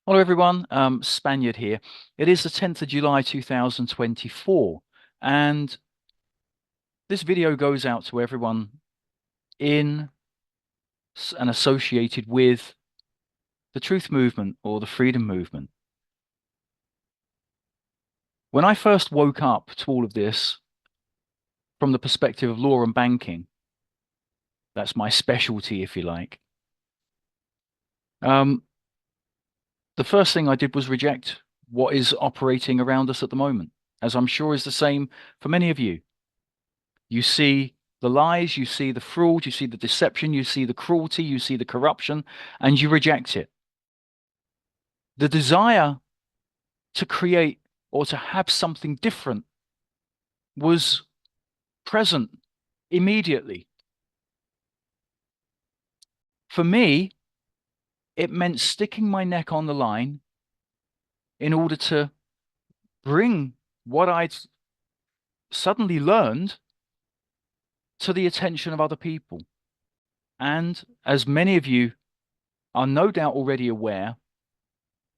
Hello everyone, Spaniard here. It is the 10th of July 2024, and this video goes out to everyone in and associated with the truth movement or the freedom movement. When I first woke up to all of this from the perspective of law and banking, that's my specialty, if you like, um, the first thing I did was reject what is operating around us at the moment, as I'm sure is the same for many of you. You see the lies, you see the fraud, you see the deception, you see the cruelty, you see the corruption, and you reject it. The desire to create or to have something different was present immediately. For me, it meant sticking my neck on the line in order to bring what I'd suddenly learned to the attention of other people. And as many of you are no doubt already aware,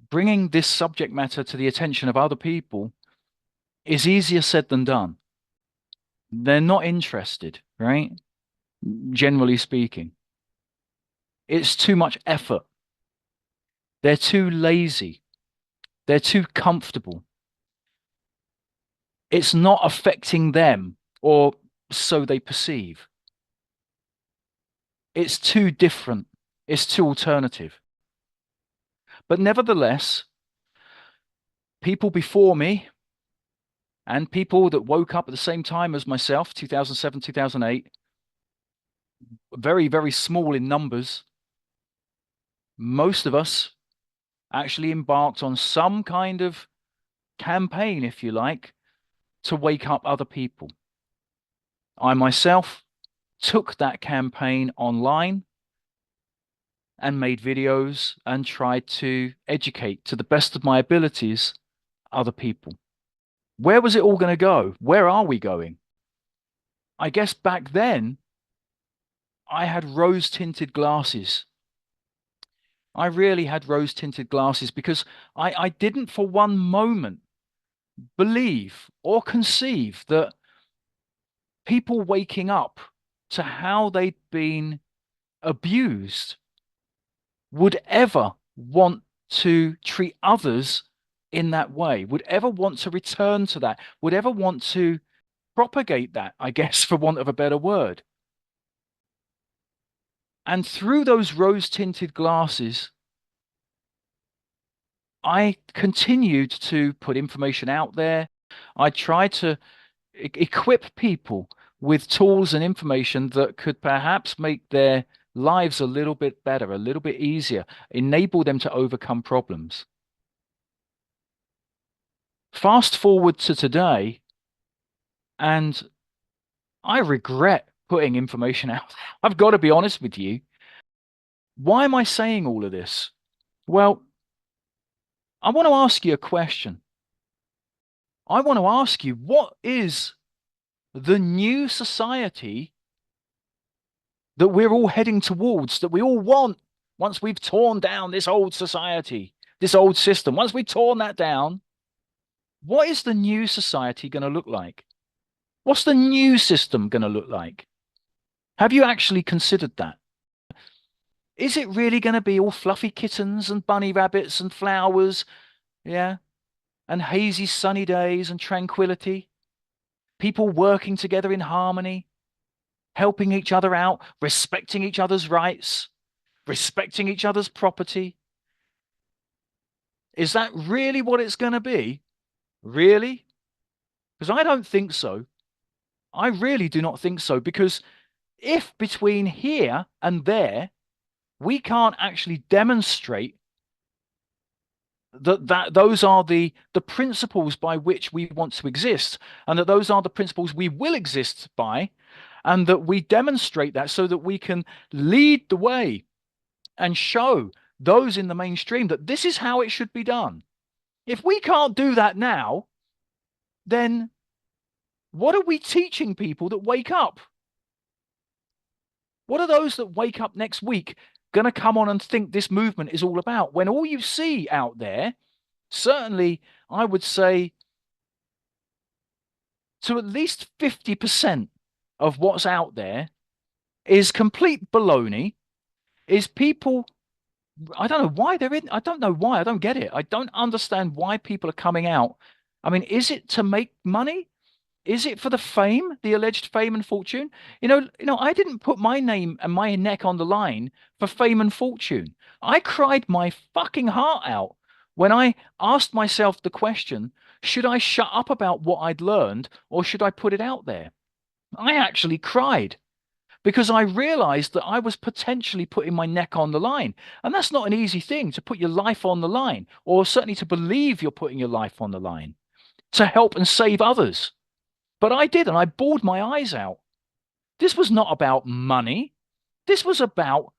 bringing this subject matter to the attention of other people is easier said than done. They're not interested, right? Generally speaking, it's too much effort. They're too lazy. They're too comfortable. It's not affecting them, or so they perceive. It's too different. It's too alternative. But nevertheless, people before me and people that woke up at the same time as myself, 2007, 2008, very, very small in numbers, most of us actually embarked on some kind of campaign, if you like, to wake up other people. I myself took that campaign online and made videos and tried to educate to the best of my abilities other people. Where was it all going to go? Where are we going? I guess back then I had rose-tinted glasses. I really had rose-tinted glasses because I didn't for one moment believe or conceive that people waking up to how they'd been abused would ever want to treat others in that way, would ever want to return to that, would ever want to propagate that, I guess, for want of a better word. And through those rose-tinted glasses, I continued to put information out there. I tried to equip people with tools and information that could perhaps make their lives a little bit better, a little bit easier, enable them to overcome problems. Fast forward to today, and I regret putting information out. I've got to be honest with you. Why am I saying all of this? Well, I want to ask you a question. I want to ask you, what is the new society that we're all heading towards, that we all want once we've torn down this old society, this old system? Once we've torn that down, what is the new society going to look like? What's the new system going to look like? Have you actually considered that? Is it really going to be all fluffy kittens and bunny rabbits and flowers? Yeah. And hazy sunny days and tranquility? People working together in harmony, helping each other out, respecting each other's rights, respecting each other's property. Is that really what it's going to be? Really? Because I don't think so. I really do not think so. Because if between here and there, we can't actually demonstrate that those are the principles by which we want to exist, and that those are the principles we will exist by, and that we demonstrate that so that we can lead the way and show those in the mainstream that this is how it should be done. If we can't do that now, then what are we teaching people that wake up? What are those that wake up next week going to come on and think this movement is all about, when all you see out there, certainly I would say to at least 50% of what's out there is complete baloney, is people, I don't know why they're in, I don't know why, I don't get it. I don't understand why people are coming out. I mean, is it to make money? Is it for the fame, the alleged fame and fortune? I didn't put my name and my neck on the line for fame and fortune. I cried my fucking heart out when I asked myself the question, should I shut up about what I'd learned or should I put it out there? I actually cried because I realized that I was potentially putting my neck on the line. And that's not an easy thing, to put your life on the line, or certainly to believe you're putting your life on the line to help and save others. But I did, and I bawled my eyes out. This was not about money. This was about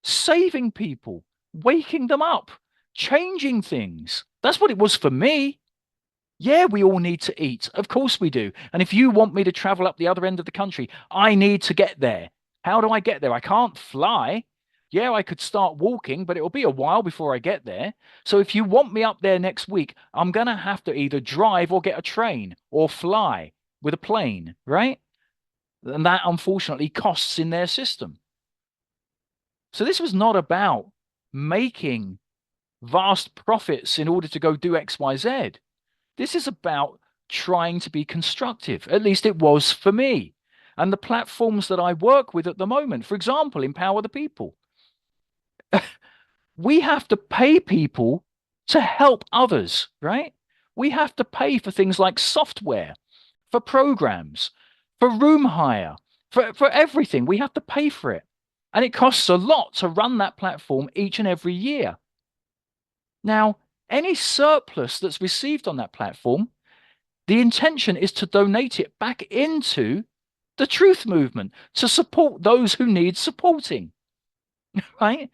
saving people, waking them up, changing things. That's what it was for me. Yeah, we all need to eat. Of course we do. And if you want me to travel up the other end of the country, I need to get there. How do I get there? I can't fly. Yeah, I could start walking, but it'll be a while before I get there. So if you want me up there next week, I'm going to have to either drive or get a train or fly with a plane, right? And that unfortunately costs in their system. So this was not about making vast profits in order to go do X, Y, Z. This is about trying to be constructive. At least it was for me. And the platforms that I work with at the moment, for example, Empower the People, we have to pay people to help others, right? We have to pay for things like software, for programs, for room hire, for everything. We have to pay for it. And it costs a lot to run that platform each and every year. Now, any surplus that's received on that platform, the intention is to donate it back into the truth movement to support those who need supporting, right?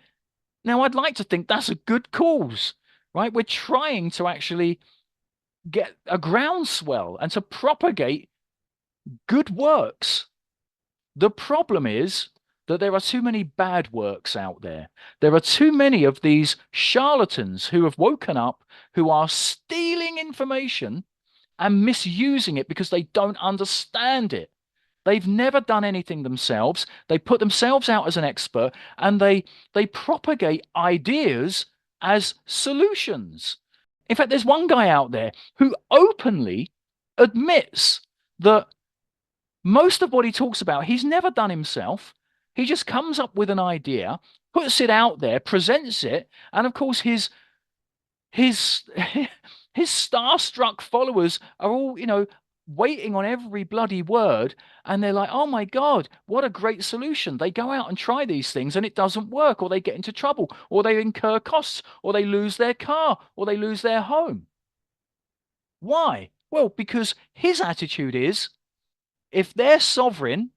Now, I'd like to think that's a good cause, right? We're trying to actually get a groundswell and to propagate good works. The problem is that there are too many bad works out there. There are too many of these charlatans who have woken up, who are stealing information and misusing it because they don't understand it. They've never done anything themselves. They put themselves out as an expert and they propagate ideas as solutions. In fact, there's one guy out there who openly admits that most of what he talks about, he's never done himself. He just comes up with an idea, puts it out there, presents it, and of course his his starstruck followers are all, waiting on every bloody word, and they're like, oh my God, what a great solution. They go out and try these things and it doesn't work, or they get into trouble, or they incur costs, or they lose their car, or they lose their home. Why? Well, because his attitude is, if they're sovereign,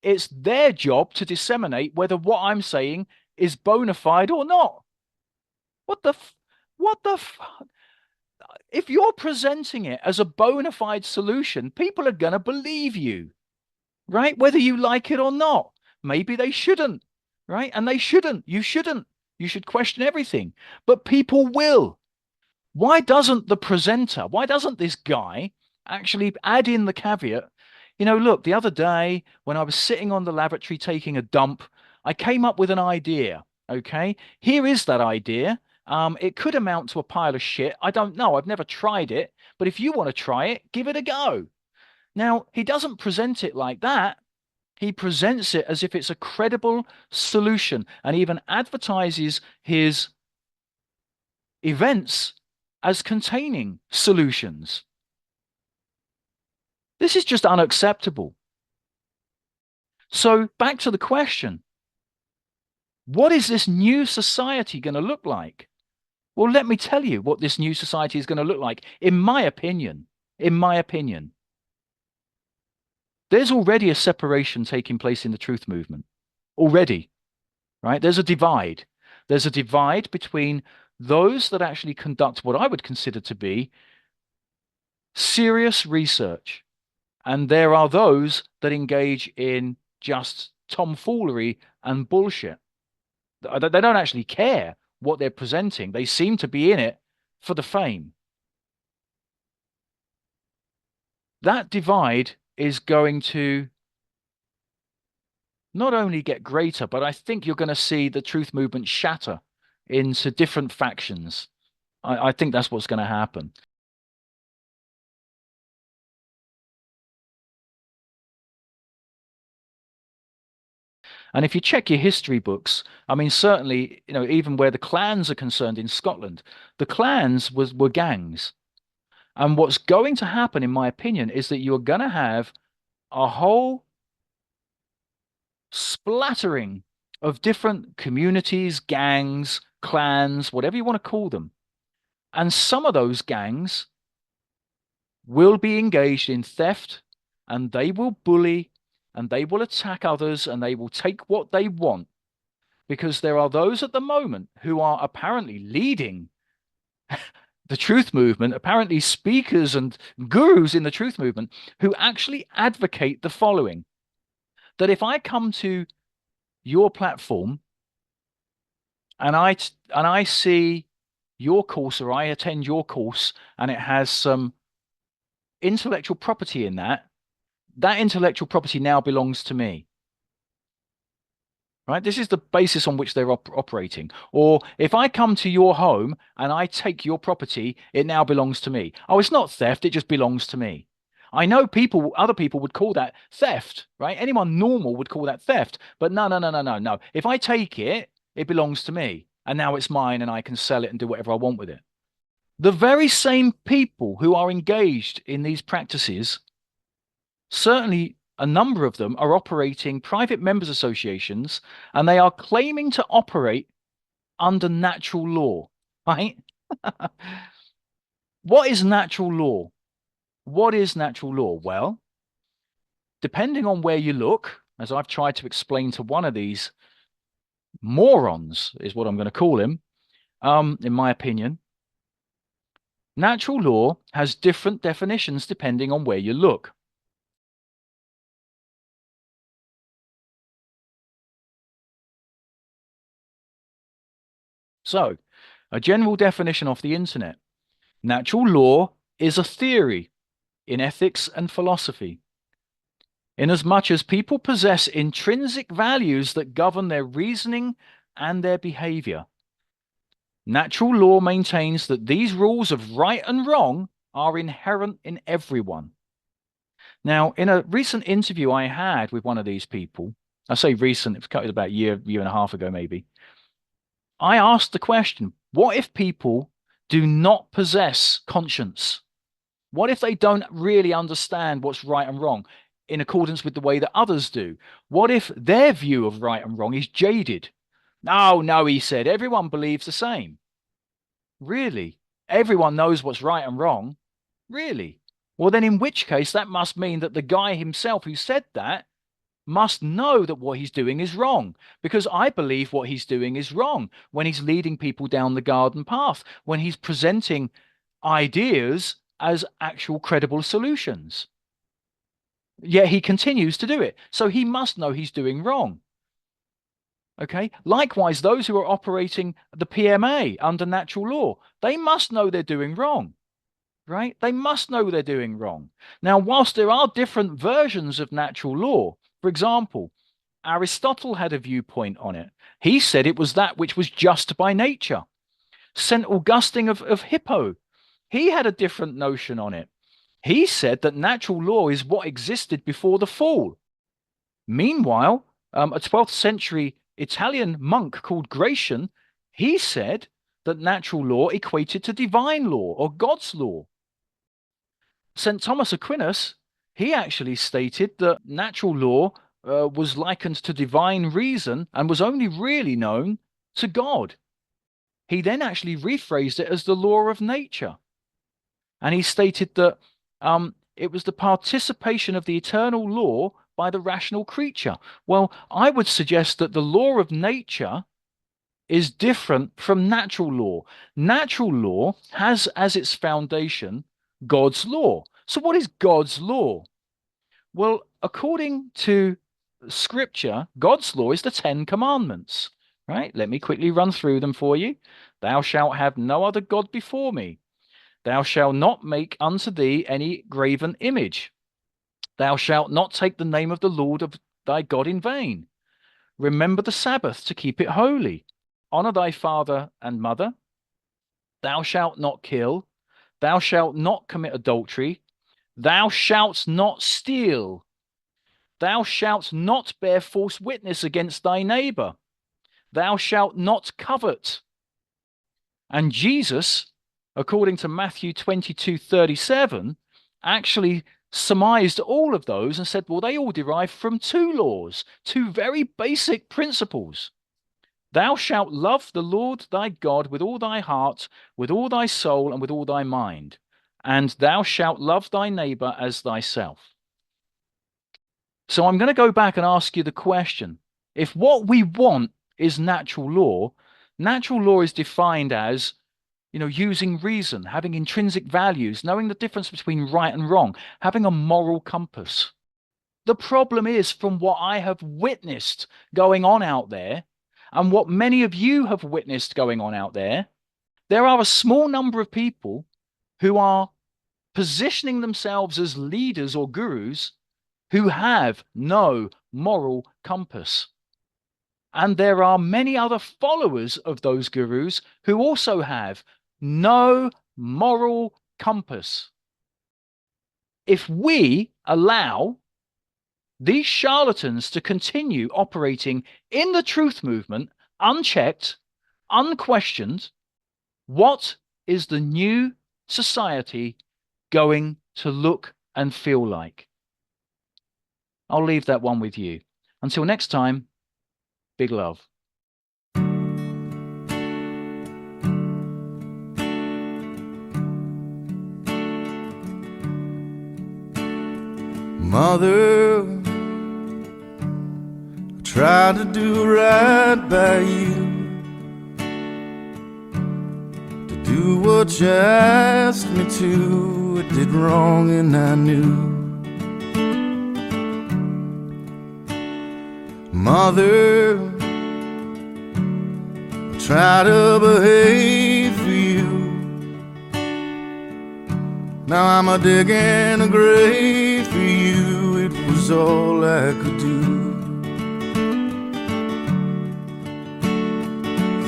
it's their job to disseminate whether what I'm saying is bona fide or not. What the fuck? If you're presenting it as a bona fide solution, people are going to believe you, right? Whether you like it or not. Maybe they shouldn't, right? And they shouldn't. You shouldn't. You should question everything. But people will. Why doesn't the presenter, why doesn't this guy actually add in the caveat? Look, the other day when I was sitting on the lavatory taking a dump, I came up with an idea. Okay, here is that idea. It could amount to a pile of shit. I don't know. I've never tried it. But if you want to try it, give it a go. Now, he doesn't present it like that. He presents it as if it's a credible solution and even advertises his events as containing solutions. This is just unacceptable. So back to the question, what is this new society going to look like? Well, let me tell you what this new society is going to look like. In my opinion, there's already a separation taking place in the truth movement. Already, right? There's a divide. There's a divide between those that actually conduct what I would consider to be serious research. And there are those that engage in just tomfoolery and bullshit. They don't actually care what they're presenting. They seem to be in it for the fame. That divide is going to not only get greater, but I think you're going to see the truth movement shatter into different factions. I think that's what's going to happen. And if you check your history books, I mean, certainly, even where the clans are concerned in Scotland, the clans were gangs. And what's going to happen, in my opinion, is that you're going to have a whole splattering of different communities, gangs, clans, whatever you want to call them. And some of those gangs will be engaged in theft, and they will bully, and they will attack others, and they will take what they want. Because there are those at the moment who are apparently leading the truth movement, apparently speakers and gurus in the truth movement, who actually advocate the following: that if I come to your platform and I see your course, or I attend your course, and it has some intellectual property in that, that intellectual property now belongs to me. Right? This is the basis on which they're operating. Or if I come to your home and I take your property, it now belongs to me. Oh, it's not theft, it just belongs to me. I know other people would call that theft, right? Anyone normal would call that theft. But no, no, no, no, no, no. If I take it, it belongs to me. And now it's mine and I can sell it and do whatever I want with it. The very same people who are engaged in these practices, certainly a number of them, are operating private members associations, and they are claiming to operate under natural law, right? What is natural law? What is natural law? Well, depending on where you look, as I've tried to explain to one of these morons, is what I'm going to call him, in my opinion, natural law has different definitions depending on where you look. So, a general definition of the internet: natural law is a theory in ethics and philosophy, inasmuch as people possess intrinsic values that govern their reasoning and their behavior. Natural law maintains that these rules of right and wrong are inherent in everyone. Now, in a recent interview I had with one of these people, I say recent, it was about a year and a half ago, maybe, I asked the question, what if people do not possess conscience? What if they don't really understand what's right and wrong in accordance with the way that others do? What if their view of right and wrong is jaded? No, no, he said, everyone believes the same. Really? Everyone knows what's right and wrong? Really? Well, then in which case, that must mean that the guy himself who said that must know that what he's doing is wrong, because I believe what he's doing is wrong when he's leading people down the garden path, when he's presenting ideas as actual credible solutions. Yet he continues to do it. So he must know he's doing wrong. Okay. Likewise, those who are operating the PMA under natural law, they must know they're doing wrong. Right? They must know they're doing wrong. Now, whilst there are different versions of natural law, for example, Aristotle had a viewpoint on it. He said it was that which was just by nature. St. Augustine of Hippo, he had a different notion on it. He said that natural law is what existed before the fall. Meanwhile, a 12th century Italian monk called Gratian, he said that natural law equated to divine law or God's law. St. Thomas Aquinas, he actually stated that natural law was likened to divine reason and was only really known to God. He then actually rephrased it as the law of nature. And he stated that it was the participation of the eternal law by the rational creature. Well, I would suggest that the law of nature is different from natural law. Natural law has as its foundation God's law. So what is God's law? Well, according to scripture, God's law is the 10 commandments. Right? Let me quickly run through them for you. Thou shalt have no other God before me. Thou shalt not make unto thee any graven image. Thou shalt not take the name of the Lord of thy God in vain. Remember the Sabbath to keep it holy. Honor thy father and mother. Thou shalt not kill. Thou shalt not commit adultery. Thou shalt not steal. Thou shalt not bear false witness against thy neighbor. Thou shalt not covet. And Jesus, according to Matthew 22:37, actually surmised all of those and said, well, they all derive from two laws, two very basic principles. Thou shalt love the Lord thy God with all thy heart, with all thy soul, and with all thy mind. And thou shalt love thy neighbor as thyself. So I'm going to go back and ask you the question. If what we want is natural law is defined as, using reason, having intrinsic values, knowing the difference between right and wrong, having a moral compass. The problem is, from what I have witnessed going on out there, and what many of you have witnessed going on out there are a small number of people who are positioning themselves as leaders or gurus who have no moral compass. And there are many other followers of those gurus who also have no moral compass. If we allow these charlatans to continue operating in the truth movement, unchecked, unquestioned, what is the new society going to look and feel like? I'll leave that one with you. Until next time, big love. Mother, I tried to do right by you, to do what you asked me to. I did wrong and I knew. Mother, I try to behave for you. Now I'm digging a grave for you. It was all I could do.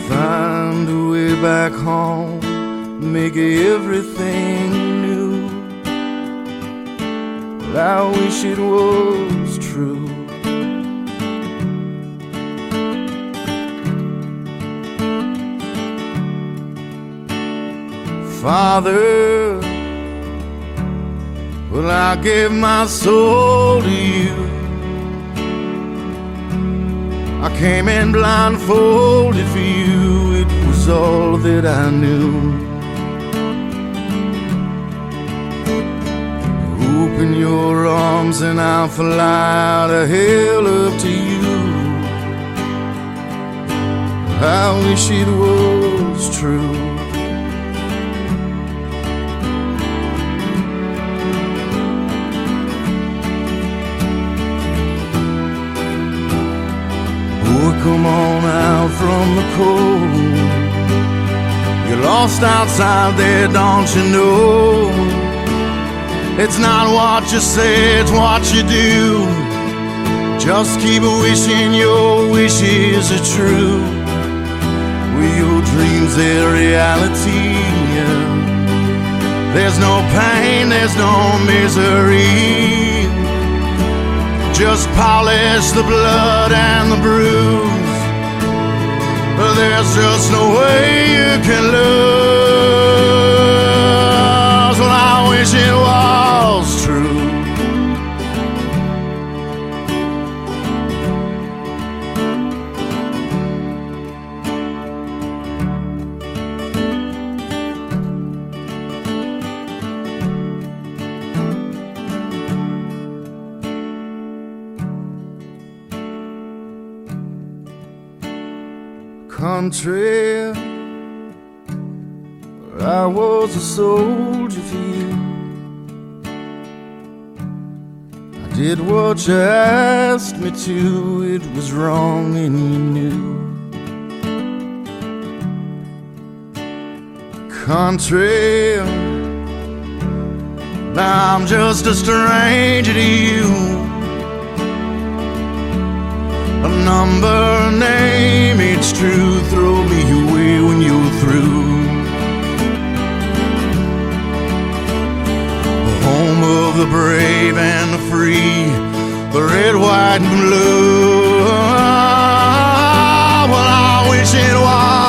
Find a way back home, make everything new. But I wish it was true. Father, well, I gave my soul to you. I came in blindfolded for you. It was all that I knew. Open your arms and I'll fly out of hell up to you. I wish it was true. Come on out from the cold. You're lost outside there, don't you know? It's not what you say, it's what you do. Just keep wishing your wishes are true. With your dreams are reality. There's no pain, there's no misery. Just polish the blood and the bruise. There's just no way you can lose. Well, I wish it was true. Country, where I was a soldier for you. I did what you asked me to. It was wrong and you knew. country. Now I'm just a stranger to you. A number, a name, it's true. Throw me away when you're through. The home of the brave and the free, the red, white, and blue. Well, I wish it was